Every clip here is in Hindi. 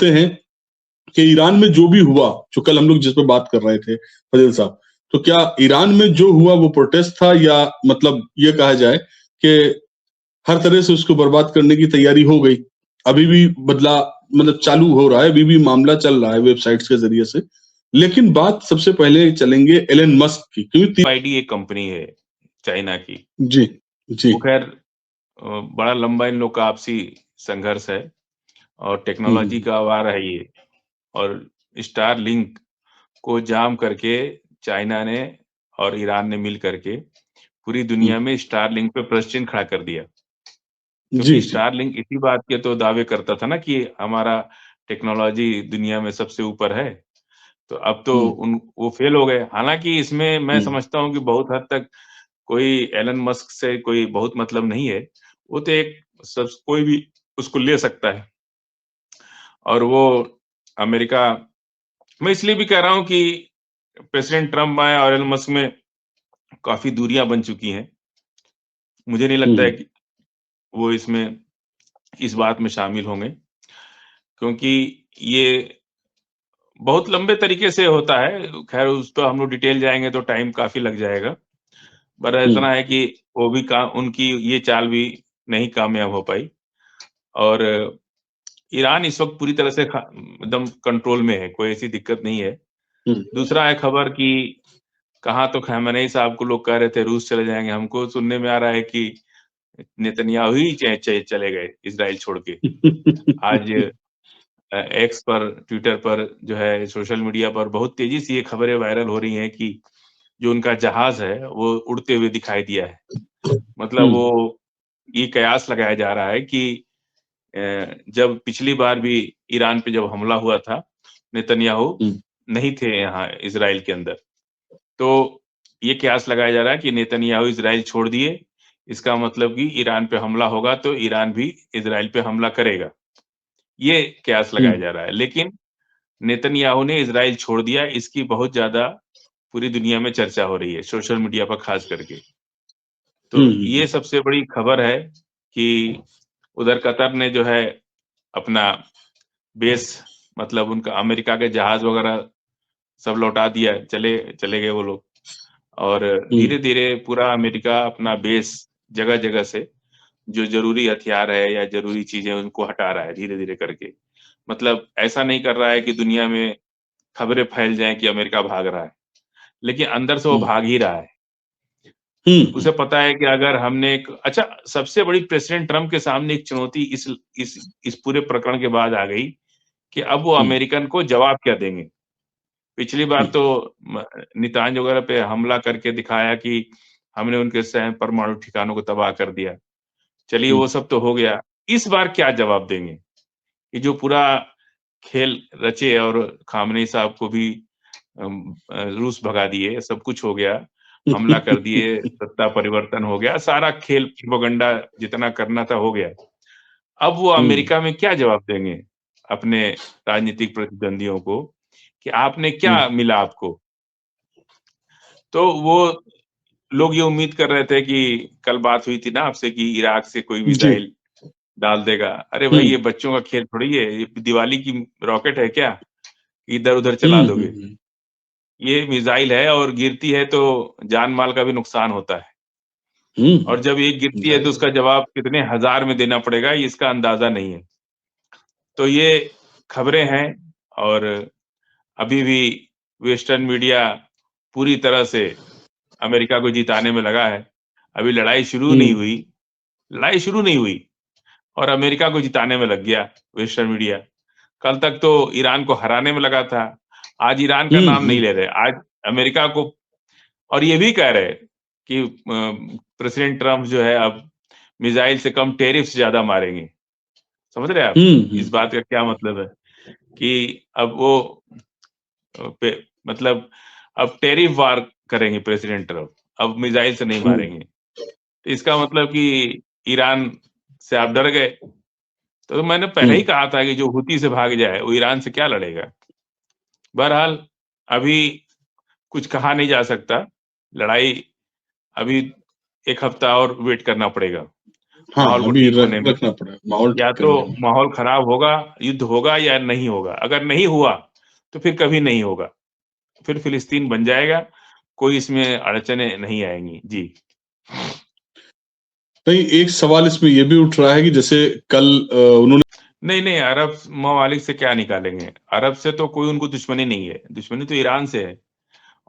जानते हैं कि ईरान में जो भी हुआ, जो कल हम लोग जिस पे बात कर रहे थे फजील साहब, तो क्या ईरान में जो हुआ वो प्रोटेस्ट था, या मतलब ये कहा जाए कि हर तरह से उसको बर्बाद करने की तैयारी हो गई? अभी भी बदला मतलब चालू हो रहा है, अभी भी मामला चल रहा है वेबसाइट्स के जरिए से। लेकिन बात सबसे पहले चलेंगे एलन मस्क की, क्योंकि आईडी एक कंपनी है चाइना की। जी, जी। वो खैर बड़ा लंबा इन लोग का आपसी संघर्ष है और टेक्नोलॉजी का वार है ये। और स्टारलिंक को जाम करके चाइना ने और ईरान ने मिल करके पूरी दुनिया में स्टारलिंक पे प्रश्न चिन्ह खड़ा कर दिया। जी, क्योंकि जी। स्टारलिंक इसी बात के तो दावे करता था ना कि हमारा टेक्नोलॉजी दुनिया में सबसे ऊपर है। तो अब तो वो फेल हो गए। हालाँकि इसमें मैं समझता हूँ कि बहुत हद तक कोई एलन मस्क से कोई बहुत मतलब नहीं है। वो तो एक सब कोई भी उसको ले सकता है। और वो अमेरिका मैं इसलिए भी कह रहा हूँ कि प्रेसिडेंट ट्रम्प आए और एलन मस्क में काफ़ी दूरियाँ बन चुकी हैं। मुझे नहीं लगता है कि वो इसमें इस बात में शामिल होंगे, क्योंकि ये बहुत लंबे तरीके से होता है। ख़ैर उस पे हम लोग डिटेल जाएँगे तो टाइम काफ़ी लग जाएगा। पर इतना है कि वो भी उनकी ये चाल भी नहीं कामयाब हो पाई। और ईरान इस वक़्त पूरी तरह से एकदम कंट्रोल में है, कोई ऐसी दिक्कत नहीं है। दूसरा है खबर कि कहाँ तो खamenei साहब को लोग कह रहे थे रूस चले जाएँगे, हमको सुनने में आ रहा है कि नेतन्याहू ही चले गए इज़राइल छोड़ के। आज एक्स पर, ट्विटर पर जो है सोशल मीडिया पर बहुत तेज़ी से ये खबरें वायरल हो रही हैं कि जो उनका जहाज़ है, वो उड़ते हुए दिखाई दिया है। मतलब वो ये कयास लगाया जा रहा है कि जब पिछली बार भी ईरान पे जब हमला हुआ था, नेतन्याहू नहीं थे यहाँ इज़राइल के अंदर। तो ये कयास लगाया जा रहा है कि नेतन्याहू इज़राइल छोड़ दिए, इसका मतलब कि ईरान पे हमला होगा तो ईरान भी इज़राइल पे हमला करेगा। ये कयास लगाया जा रहा है। लेकिन नेतन्याहू ने इज़राइल छोड़ दिया, इसकी बहुत ज़्यादा पूरी दुनिया में चर्चा हो रही है, सोशल मीडिया पर ख़ास करके। तो ये सबसे बड़ी खबर है कि उधर कतर ने जो है अपना बेस मतलब उनका अमेरिका के जहाज़ वग़ैरह सब लौटा दिया, चले गए वो लोग। और धीरे-धीरे पूरा अमेरिका अपना बेस जगह-जगह से जो ज़रूरी हथियार है या ज़रूरी चीज़ें उनको हटा रहा है धीरे-धीरे करके। मतलब ऐसा नहीं कर रहा है कि दुनिया में खबरें फैल जाएँ कि अमेरिका भाग रहा है, लेकिन अंदर से वो भाग ही रहा है। उसे पता है कि अगर हमने एक अच्छा सबसे बड़ी प्रेसिडेंट ट्रम्प के सामने एक चुनौती इस पूरे प्रकरण के बाद आ गई कि अब वो अमेरिकन को जवाब क्या देंगे? पिछली बार तो नेतान्याहू वगैरह पे हमला करके दिखाया कि हमने उनके परमाणु ठिकानों को तबाह कर दिया। चलिए वो सब तो हो गया। इस बार क्या जवाब देंगे? ये जो पूरा खेल रचे और खामनेई साहब को भी रूस भगा दिए, सब कुछ हो गया, हमला कर दिए, सत्ता परिवर्तन हो गया, सारा खेल प्रोपेगेंडा जितना करना था हो गया। अब वो अमेरिका में क्या जवाब देंगे अपने राजनीतिक प्रतिद्वंदियों को कि आपने क्या मिला आपको? तो वो लोग ये उम्मीद कर रहे थे कि कल बात हुई थी ना आपसे कि इराक से कोई मिसाइल डाल देगा। अरे भाई ये बच्चों का खेल थोड़ी है, ये दिवाली की रॉकेट है क्या? इधर-उधर चला दोगे। ये मिसाइल है और गिरती है तो जान-माल का भी नुकसान होता है। और जब ये गिरती है तो उसका जवाब कितने हज़ार में देना पड़ेगा इसका अंदाज़ा नहीं है। तो ये खबरें हैं और अभी भी वेस्टर्न मीडिया पूरी तरह से अमेरिका को जिताने में लगा है। अभी लड़ाई शुरू नहीं हुई और अमेरिका को जिताने में लग गया वेस्टर्न मीडिया। कल तक तो ईरान को हराने में लगा था। आज ईरान का नाम नहीं ले रहे। आज अमेरिका को और ये भी कह रहे कि प्रेसिडेंट ट्रम्प जो है अब मिसाइल से कम टैरिफ ज़्यादा मारेंगे। समझ रहे हैं आप? इस बात का क्या मतलब है? कि अब वो पे मतलब अब टैरिफ वार करेंगे प्रेसिडेंट ट्रम्प, अब मिसाइल से नहीं मारेंगे। तो इसका मतलब कि ईरान से आप डर गए। तो मैंने पहले ही कहा था कि जो हूती से भाग जाए, वो ईरान से क्या लड़ेगा? बहरहाल अभी कुछ कहा नहीं जा सकता। लड़ाई अभी 1 हफ्ता और वेट करना पड़ेगा। हाँ, माहौल को अभी ठीक होने में। रखना पड़ा, माहौल या ठीक तो करने में। माहौल खराब होगा, युद्ध होगा या नहीं होगा। अगर नहीं हुआ तो फिर कभी नहीं होगा, फिर फिलिस्तीन बन जाएगा, कोई इसमें अड़चनें नहीं आएंगी। जी। नहीं, एक सवाल इसमें ये भी उठ रहा है कि जैसे कल उन्होंने नहीं नहीं, अरब ममालिक से क्या निकालेंगे? अरब से तो कोई उनको दुश्मनी नहीं है, दुश्मनी तो ईरान से है।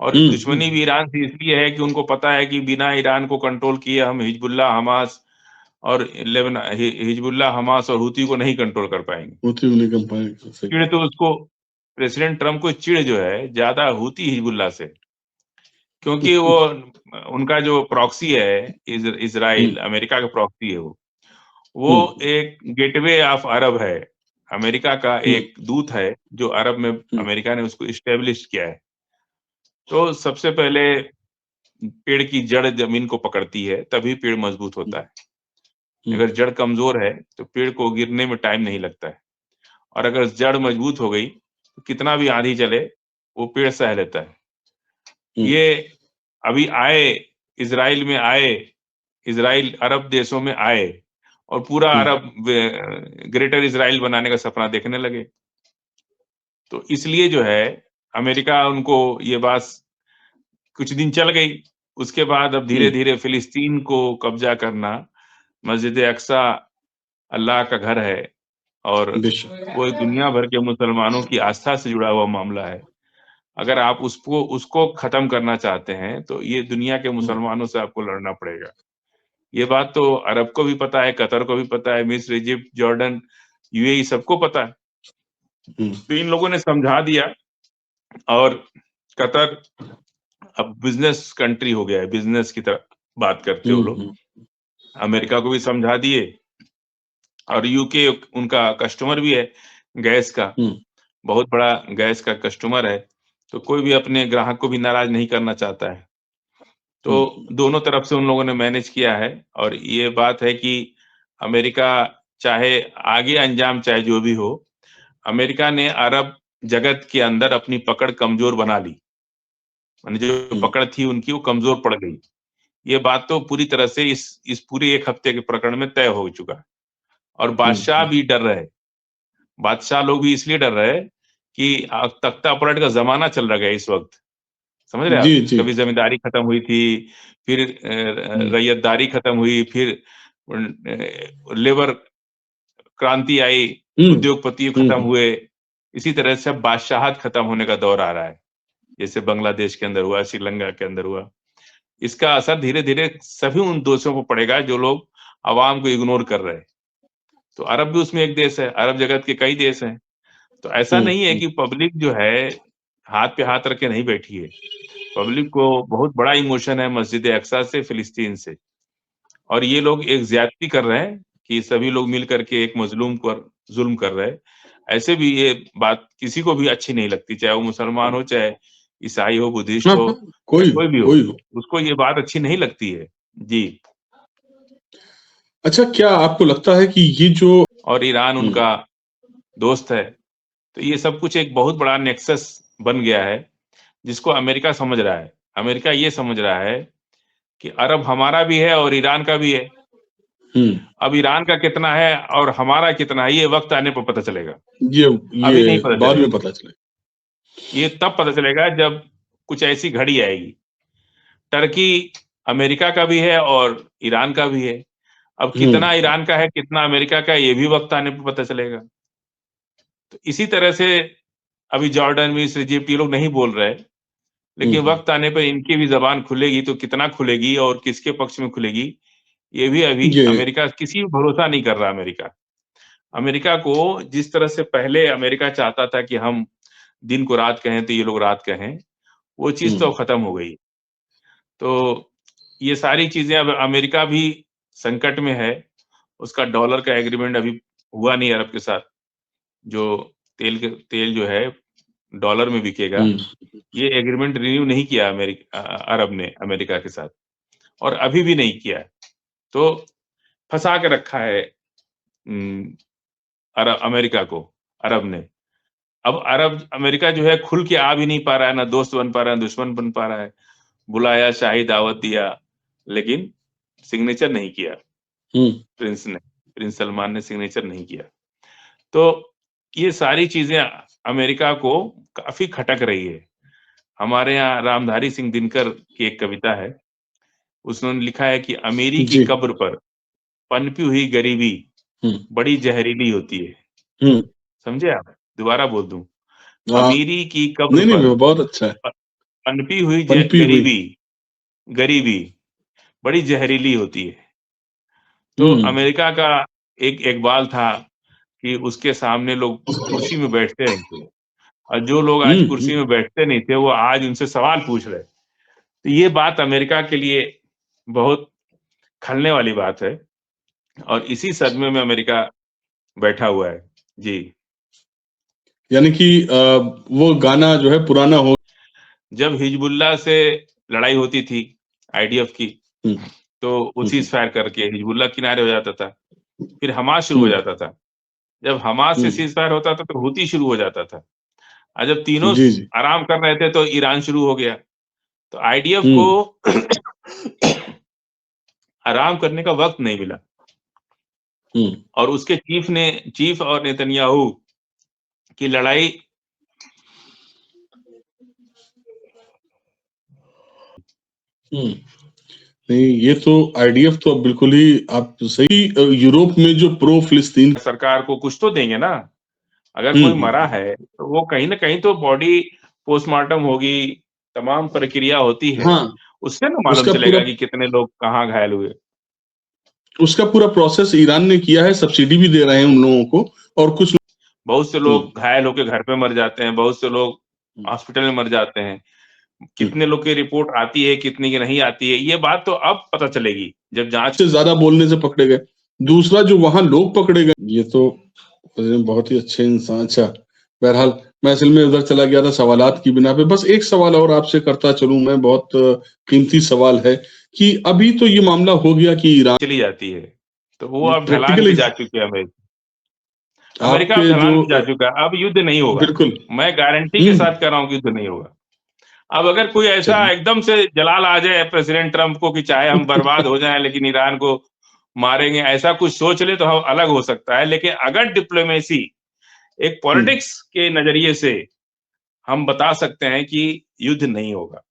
और दुश्मनी भी ईरान से इसलिए है कि उनको पता है कि बिना ईरान को कंट्रोल किए हम हिजबुल्लाह, हमास और हिजबुल्लाह, हमास और हुती को नहीं कंट्रोल कर पाएंगे। होती हुई निकल पाएंगे। सही। चिढ़ तो उसको, प्रेसिडेंट ट्रम्प को चिढ़ जो है ज्यादा हुती हिजबुल्लाह से, क्योंकि वो उनका जो प्रॉक्सी है इजराइल, अमेरिका का प्रॉक्सी है वो एक गेटवे ऑफ अरब है, अमेरिका का एक दूत है जो अरब में अमेरिका ने उसको इस्टेब्लिश किया है। तो सबसे पहले पेड़ की जड़ जमीन को पकड़ती है, तभी पेड़ मजबूत होता है। अगर जड़ कमजोर है तो पेड़ को गिरने में टाइम नहीं लगता है, और अगर जड़ मजबूत हो गई तो कितना भी आंधी चले वो पेड़ सह लेता है। ये अभी आए, इजराइल में आए, इजराइल अरब देशों में आए और पूरा अरब ग्रेटर इजराइल बनाने का सपना देखने लगे। तो इसलिए जो है अमेरिका उनको ये बात कुछ दिन चल गई, उसके बाद अब धीरे धीरे फिलिस्तीन को कब्जा करना। मस्जिद अक्सा अल्लाह का घर है और वो दुनिया भर के मुसलमानों की आस्था से जुड़ा हुआ मामला है। अगर आप उसको खत्म करना चाहते हैं तो ये दुनिया के मुसलमानों से आपको लड़ना पड़ेगा। ये बात तो अरब को भी पता है, कतर को भी पता है, मिस्र, इजिप्ट, जॉर्डन, यूएई सबको पता है। तो इन लोगों ने समझा दिया, और कतर अब बिजनेस कंट्री हो गया है, बिजनेस की तरह बात करते हो लोग। अमेरिका को भी समझा दिए, और यूके उनका कस्टमर भी है गैस का, बहुत बड़ा गैस का कस्टमर है। तो कोई भी अपने ग्राहक को भी नाराज नहीं करना चाहता है। तो दोनों तरफ से उन लोगों ने मैनेज किया है, और ये बात है कि अमेरिका चाहे आगे अंजाम चाहे जो भी हो, अमेरिका ने अरब जगत के अंदर अपनी पकड़ कमजोर बना ली, माने जो पकड़ थी उनकी वो कमजोर पड़ गई। ये बात तो पूरी तरह से इस पूरे एक हफ्ते के प्रकरण में तय हो चुका है। और बादशाह भी डर रहे, बादशाह लोग भी इसलिए डर रहे कि तख्ता पलट का जमाना चल रहा है इस वक्त, समझ रहे आप? कभी जमींदारी खत्म हुई थी, फिर रैयतदारी खत्म हुई, फिर लेबर क्रांति आई, उद्योगपति खत्म हुए, इसी तरह से अब बादशाहत खत्म होने का दौर आ रहा है। जैसे बांग्लादेश के अंदर हुआ, श्रीलंका के अंदर हुआ। इसका असर धीरे धीरे सभी उन देशों को पड़ेगा जो लोग आवाम को इग्नोर कर रहे हैं। तो अरब भी उसमें एक देश है, अरब जगत के कई देश हैं। तो ऐसा नहीं है कि पब्लिक जो है हाथ पे हाथ रख के नहीं बैठी है। पब्लिक को बहुत बड़ा इमोशन है मस्जिद अक्सा से, फिलिस्तीन से, और ये लोग एक ज्यादती कर रहे हैं कि सभी लोग मिल करके एक मजलूम पर जुल्म कर रहे हैं। ऐसे भी ये बात किसी को भी अच्छी नहीं लगती, चाहे वो मुसलमान हो, चाहे ईसाई हो, बुद्धिस्ट हो, या कोई भी हो, उसको ये बात अच्छी नहीं लगती है। जी। अच्छा, क्या आपको लगता है कि ये जो और ईरान उनका दोस्त है, तो ये सब कुछ एक बहुत बड़ा नेक्सस बन गया है, जिसको अमेरिका समझ रहा है। अमेरिका ये समझ रहा है कि अरब हमारा भी है और ईरान का भी है। अब ईरान का कितना है और हमारा कितना है, ये वक्त आने पर पता चलेगा। अभी नहीं पता बाद चलेगा। में पता चलेगा। ये तब पता चलेगा जब कुछ ऐसी घड़ी आएगी। टर्की अमेरिका का भी है और ईरान का भी है। अब कितना ईरान का है, कितना अमेरिका का है, ये भी वक्त आने पर पता चलेगा। तो इसी तरह से अभी जॉर्डन, मिस्र, इजिप्ट ये लोग नहीं बोल रहे, लेकिन वक्त आने पर इनकी भी जबान खुलेगी, तो कितना खुलेगी और किसके पक्ष में खुलेगी, ये भी अभी अमेरिका किसी भरोसा नहीं कर रहा। अमेरिका को जिस तरह से पहले अमेरिका चाहता था कि हम दिन को रात कहें तो ये लोग रात कहें, वो चीज तो खत्म हो गई। तो ये सारी चीजें, अब अमेरिका भी संकट में है। उसका डॉलर का एग्रीमेंट अभी हुआ नहीं अरब के साथ, जो तेल जो है डॉलर में बिकेगा, ये एग्रीमेंट रिन्यू नहीं किया अरब ने अमेरिका के साथ, और अभी भी नहीं किया। तो फंसा के रखा है अमेरिका को अरब ने। अब अमेरिका जो है खुल के आ भी नहीं पा रहा है, ना दोस्त बन पा रहा है, दुश्मन बन पा रहा है। बुलाया, शाही दावत दिया, लेकिन सिग्नेचर नहीं किया। प्रिंस सलमान ने सिग्नेचर नहीं किया। तो ये सारी चीजें अमेरिका को काफी खटक रही है। हमारे यहाँ रामधारी सिंह दिनकर की एक कविता है, उसने लिखा है कि अमीरी की जी। कब्र पर पनपी हुई गरीबी बड़ी जहरीली होती है। समझे आप? दोबारा बोल दूं, अमीरी की कब्र नहीं, पर बहुत अच्छा है। पनपी हुई पनपी हुई। गरीबी बड़ी जहरीली होती है। तो अमेरिका का एक इकबाल था कि उसके सामने लोग कुर्सी में बैठते नहीं थे, और जो लोग आज कुर्सी में बैठते नहीं थे वो आज उनसे सवाल पूछ रहे। तो ये बात अमेरिका के लिए बहुत खलने वाली बात है, और इसी सदमे में अमेरिका बैठा हुआ है। जी। यानी कि वो गाना जो है पुराना हो। जब हिजबुल्लाह से लड़ाई होती थी आईडीएफ की, तो वो सीज फायर करके हिजबुल्लाह किनारे हो जाता था, फिर हमास शुरू हो जाता था। जब हमास से सीज फायर होता था तो हुती शुरू हो जाता था, और जब तीनों जी, जी। आराम कर रहे थे तो ईरान शुरू हो गया। तो आईडीएफ को आराम करने का वक्त नहीं मिला, और उसके चीफ और नेतन्याहू की लड़ाई नहीं, ये तो आईडीएफ तो अब बिल्कुल ही आप सही। यूरोप में जो प्रो फिलिस्तीन सरकार को कुछ तो देंगे ना। अगर कोई मरा है तो वो कहीं ना कहीं तो बॉडी पोस्टमार्टम होगी, तमाम प्रक्रिया होती है, हाँ, उससे ना मालूम उसका पूरा चलेगा कि कितने लोग कहाँ घायल हुए। उसका पूरा प्रोसेस ईरान ने किया है, सब्सिडी भी दे रहे हैं उन लोगों को, और कुछ बहुत से लोग घायल होकर घर पे मर जाते हैं, बहुत से लोग हॉस्पिटल में मर जाते हैं। कितने लोग की रिपोर्ट आती है, कितने की नहीं आती है, ये बात तो अब पता चलेगी जब जांच से ज्यादा बोलने से पकड़े गए। दूसरा जो वहां लोग पकड़े गए, ये तो बहुत ही अच्छे इंसान। अच्छा, बहरहाल मैं असल में उधर चला गया था सवालात की बिना पे। बस एक सवाल और आपसे करता चलूं मैं, बहुत कीमती सवाल है कि अभी तो ये मामला हो गया कि ईरान चली जाती है, तो वो अब ढलान प्रैक्टिकली पे जा चुके हैं। अमेरिका अब आपके जो ढलान पे जा चुका है, अब युद्ध नहीं होगा। बिल्कुल। मैं गारंटी के साथ कह रहा हूँ कि युद्ध नहीं होगा। अब अगर कोई ऐसा चलिए। एकदम से जलाल आ जाए प्रेसिडेंट ट्रंप को कि चाहे हम बर्बाद हो जाएं लेकिन ईरान को मारेंगे, ऐसा कुछ सोच ले तो हम अलग हो सकता है। लेकिन अगर डिप्लोमेसी, एक पॉलिटिक्स के नजरिए से हम बता सकते हैं कि युद्ध नहीं होगा।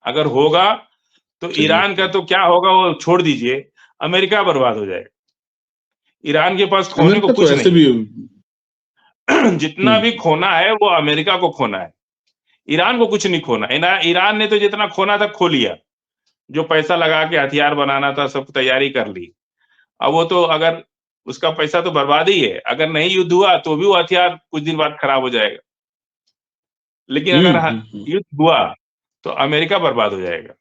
अगर होगा तो चलिए। ईरान का तो क्या होगा वो छोड़ दीजिए, अमेरिका बर्बाद हो जाएगा। ईरान के पास खोने को अमेरिका तो कुछ ऐसे नहीं भी है। जितना भी खोना है वो अमेरिका को खोना है, ईरान को कुछ नहीं खोना। ईरान ने तो जितना खोना था खो लिया, जो पैसा लगा के हथियार बनाना था सब तैयारी कर ली। अब वो तो अगर उसका पैसा तो बर्बाद ही है। अगर नहीं युद्ध हुआ तो भी वो हथियार कुछ दिन बाद खराब हो जाएगा, लेकिन अगर युद्ध हुआ तो अमेरिका बर्बाद हो जाएगा।